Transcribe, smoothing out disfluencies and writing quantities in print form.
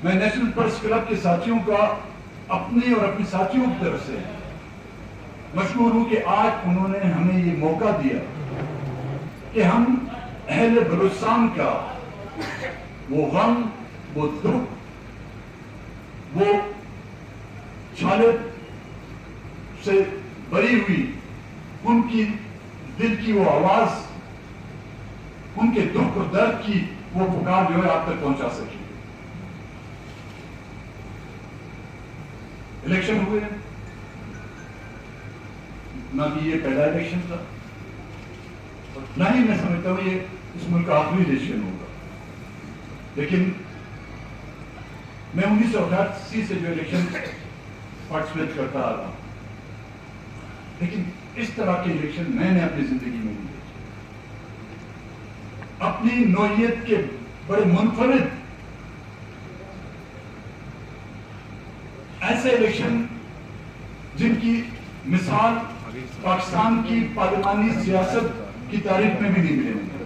میں national press club کے ساتھیوں کا اپنی اور اپنی ساتھیوں کی طرف سے مشکور ہوں کہ آج انہوں نے ہمیں یہ موقع دیا کہ ہم اہل بلوچستان کا وہ غم، وہ دکھ، وہ چھالے سے بری ہوئی ان کی دل کی وہ آواز، ان کے دکھ اور درد کی وہ پکار جو ہے آپ تک پہنچا سکے۔ الیکشن ہوئے نہ کہ یہ پہلا الیکشن تھا، نہ ہی میں سمجھتا ہوں یہ اس ملک کا آخری الیکشن ہوگا، لیکن میں 1988 سے جو الیکشن پارٹیسپیٹ کرتا آ رہا ہوں، لیکن اس طرح کے الیکشن میں نے اپنی زندگی میں نہیں دیکھے۔ اپنی نوعیت کے بڑے منفرد ایسے الیکشن جن کی مثال پاکستان کی پارلیمانی سیاست کی تاریخ میں بھی نہیں ملے ہوں گے۔